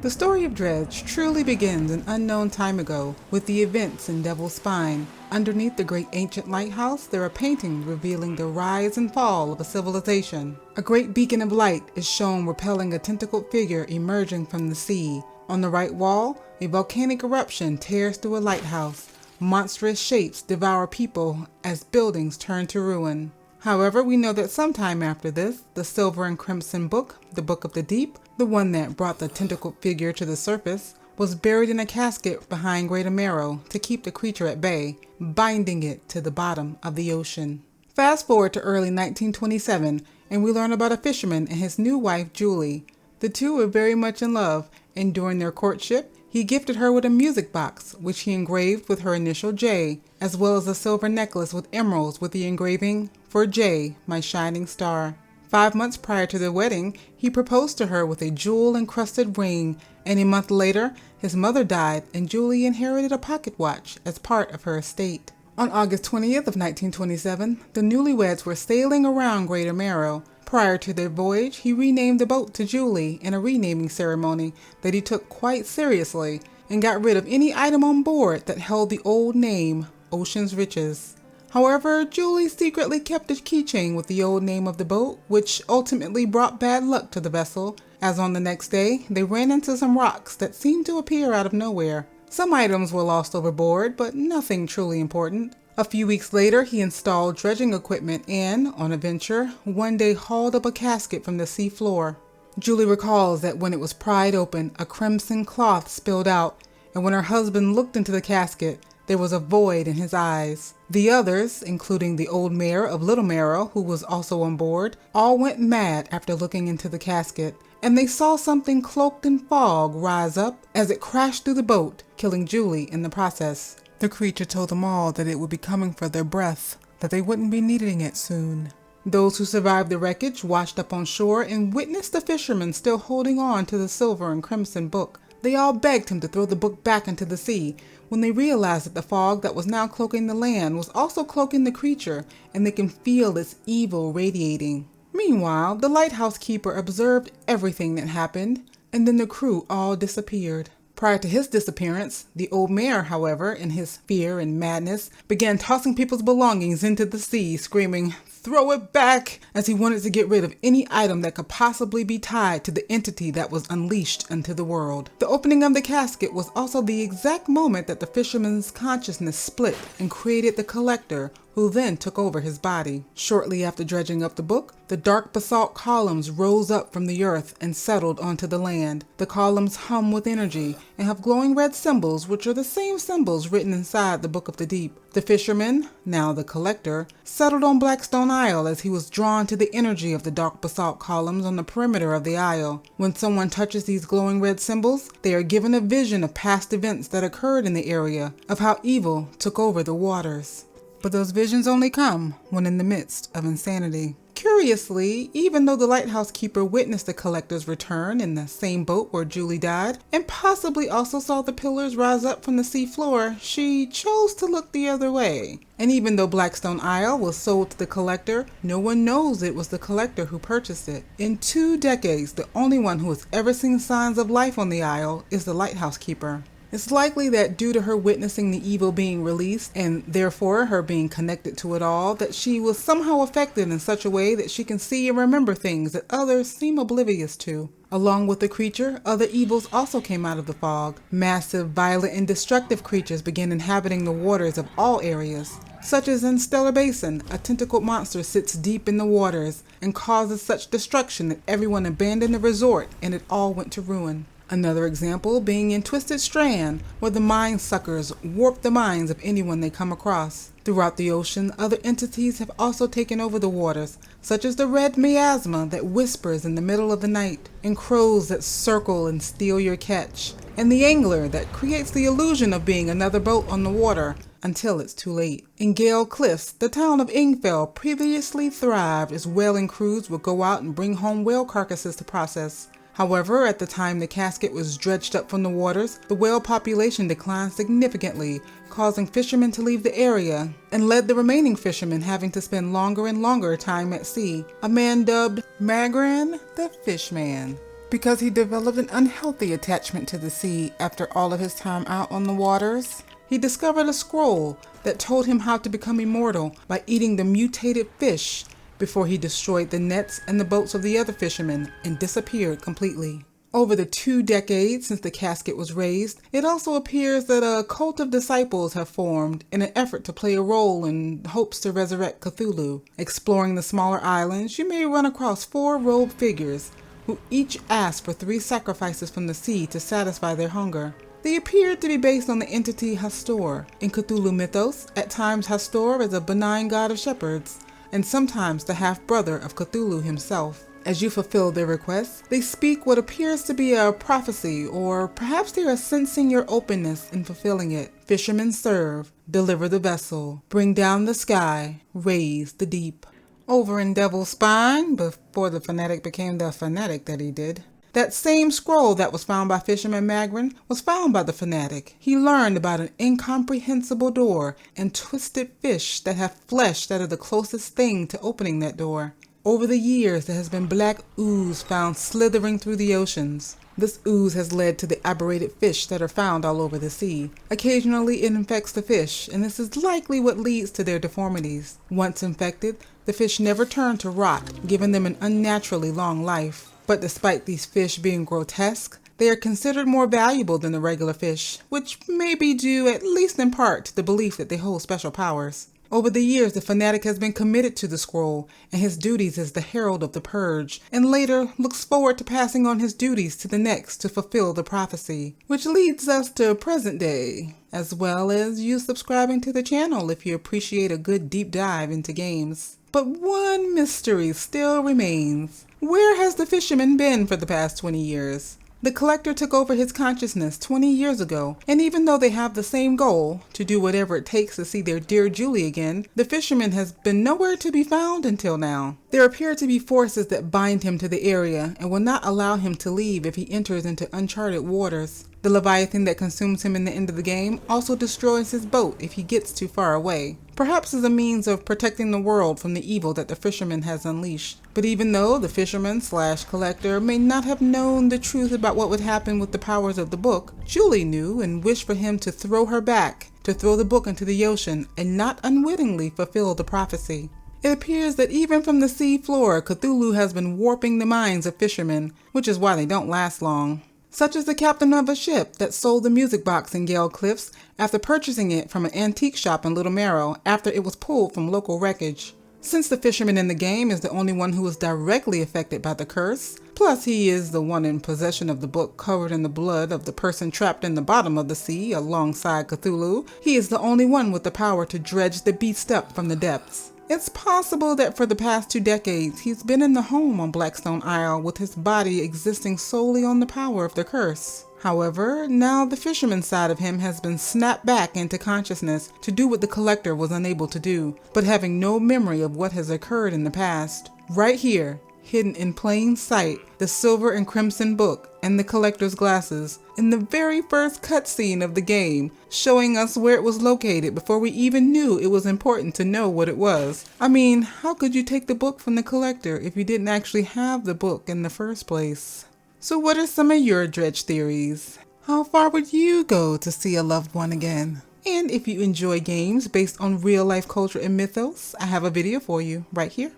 The story of Dredge truly begins an unknown time ago with the events in Devil's Spine. Underneath the great ancient lighthouse, there are paintings revealing the rise and fall of a civilization. A great beacon of light is shown repelling a tentacled figure emerging from the sea. On the right wall, a volcanic eruption tears through a lighthouse. Monstrous shapes devour people as buildings turn to ruin. However, we know that sometime after this, the Silver and Crimson Book, the Book of the Deep, the one that brought the tentacled figure to the surface, was buried in a casket behind Great Marrow to keep the creature at bay, binding it to the bottom of the ocean. Fast forward to early 1927, and we learn about a fisherman and his new wife, Julie. The two were very much in love, and during their courtship, he gifted her with a music box, which he engraved with her initial J, as well as a silver necklace with emeralds with the engraving, "For J, my shining star." 5 months prior to their wedding, he proposed to her with a jewel-encrusted ring, and a month later, his mother died and Julie inherited a pocket watch as part of her estate. On August 20th of 1927, the newlyweds were sailing around Greater Marrow. Prior to their voyage, he renamed the boat to Julie in a renaming ceremony that he took quite seriously and got rid of any item on board that held the old name, Ocean's Riches. However, Julie secretly kept a keychain with the old name of the boat, which ultimately brought bad luck to the vessel, as on the next day, they ran into some rocks that seemed to appear out of nowhere. Some items were lost overboard, but nothing truly important. A few weeks later, he installed dredging equipment and, on a venture, one day hauled up a casket from the sea floor. Julie recalls that when it was pried open, a crimson cloth spilled out, and when her husband looked into the casket, there was a void in his eyes. The others, including the old mayor of Little Marrow, who was also on board, all went mad after looking into the casket, and they saw something cloaked in fog rise up as it crashed through the boat, killing Julie in the process. The creature told them all that it would be coming for their breath, that they wouldn't be needing it soon. Those who survived the wreckage washed up on shore and witnessed the fisherman still holding on to the Silver and Crimson Book. They all begged him to throw the book back into the sea, when they realized that the fog that was now cloaking the land was also cloaking the creature, and they can feel its evil radiating. Meanwhile, the lighthouse keeper observed everything that happened, and then the crew all disappeared. Prior to his disappearance, the old mayor, however, in his fear and madness, began tossing people's belongings into the sea, screaming, "Throw it back!" as he wanted to get rid of any item that could possibly be tied to the entity that was unleashed into the world. The opening of the casket was also the exact moment that the fisherman's consciousness split and created the collector, who then took over his body. Shortly after dredging up the book, the dark basalt columns rose up from the earth and settled onto the land. The columns hum with energy and have glowing red symbols, which are the same symbols written inside the Book of the Deep. The fisherman, now the collector, settled on Blackstone Isle as he was drawn to the energy of the dark basalt columns on the perimeter of the isle. When someone touches these glowing red symbols, they are given a vision of past events that occurred in the area, of how evil took over the waters. But those visions only come when in the midst of insanity. Curiously, even though the lighthouse keeper witnessed the collector's return in the same boat where Julie died, and possibly also saw the pillars rise up from the sea floor, she chose to look the other way. And even though Blackstone Isle was sold to the collector, no one knows it was the collector who purchased it. In 2 decades, the only one who has ever seen signs of life on the isle is the lighthouse keeper. It's likely that due to her witnessing the evil being released, and therefore her being connected to it all, that she was somehow affected in such a way that she can see and remember things that others seem oblivious to. Along with the creature, other evils also came out of the fog. Massive, violent, and destructive creatures began inhabiting the waters of all areas. Such as in Stellar Basin, a tentacled monster sits deep in the waters and causes such destruction that everyone abandoned the resort and it all went to ruin. Another example being in Twisted Strand, where the mind suckers warp the minds of anyone they come across. Throughout the ocean, other entities have also taken over the waters, such as the red miasma that whispers in the middle of the night, and crows that circle and steal your catch, and the angler that creates the illusion of being another boat on the water until it's too late. In Gale Cliffs, the town of Ingfell previously thrived as whaling crews would go out and bring home whale carcasses to process. However, at the time the casket was dredged up from the waters, the whale population declined significantly, causing fishermen to leave the area, and led the remaining fishermen having to spend longer and longer time at sea. A man dubbed Magran the Fishman. because he developed an unhealthy attachment to the sea after all of his time out on the waters. He discovered a scroll that told him how to become immortal by eating the mutated fish before he destroyed the nets and the boats of the other fishermen and disappeared completely. Over the 2 decades since the casket was raised, it also appears that a cult of disciples have formed in an effort to play a role in hopes to resurrect Cthulhu. Exploring the smaller islands, you may run across 4 robed figures who each ask for 3 sacrifices from the sea to satisfy their hunger. They appear to be based on the entity Hastur. In Cthulhu mythos, at times Hastur is a benign god of shepherds, and sometimes the half-brother of Cthulhu himself. As you fulfill their requests, they speak what appears to be a prophecy, or perhaps they are sensing your openness in fulfilling it. Fishermen serve, deliver the vessel, bring down the sky, raise the deep. Over in Devil's Spine, before the fanatic became the fanatic that he did, that same scroll that was found by Fisherman Magrin was found by the fanatic. He learned about an incomprehensible door and twisted fish that have flesh that are the closest thing to opening that door. Over the years, there has been black ooze found slithering through the oceans. This ooze has led to the aberrated fish that are found all over the sea. Occasionally, it infects the fish, and this is likely what leads to their deformities. Once infected, the fish never turn to rot, giving them an unnaturally long life. But despite these fish being grotesque, they are considered more valuable than the regular fish, which may be due, at least in part, to the belief that they hold special powers. Over the years, the fanatic has been committed to the scroll and his duties as the herald of the purge, and later looks forward to passing on his duties to the next to fulfill the prophecy. Which leads us to present day, as well as you subscribing to the channel if you appreciate a good deep dive into games. But one mystery still remains. Where has the fisherman been for the past 20 years? The collector took over his consciousness 20 years ago, and even though they have the same goal, to do whatever it takes to see their dear Julie again, the fisherman has been nowhere to be found until now. There appear to be forces that bind him to the area and will not allow him to leave if he enters into uncharted waters. The Leviathan that consumes him in the end of the game also destroys his boat if he gets too far away, perhaps as a means of protecting the world from the evil that the fisherman has unleashed. But even though the fisherman/collector may not have known the truth about what would happen with the powers of the book, Julie knew and wished for him to throw her back, to throw the book into the ocean and not unwittingly fulfill the prophecy. It appears that even from the sea floor, Cthulhu has been warping the minds of fishermen, which is why they don't last long. Such as the captain of a ship that sold the music box in Gale Cliffs after purchasing it from an antique shop in Little Marrow after it was pulled from local wreckage. Since the fisherman in the game is the only one who is directly affected by the curse, plus he is the one in possession of the book covered in the blood of the person trapped in the bottom of the sea alongside Cthulhu, he is the only one with the power to dredge the beast up from the depths. It's possible that for the past 2 decades, he's been in the home on Blackstone Isle with his body existing solely on the power of the curse. However, now the fisherman side of him has been snapped back into consciousness to do what the collector was unable to do, but having no memory of what has occurred in the past. Right here, hidden in plain sight, the silver and crimson book and the collector's glasses in the very first cutscene of the game, showing us where it was located before we even knew it was important to know what it was. I mean, how could you take the book from the collector if you didn't actually have the book in the first place? So what are some of your Dredge theories? How far would you go to see a loved one again? And if you enjoy games based on real life culture and mythos, I have a video for you right here.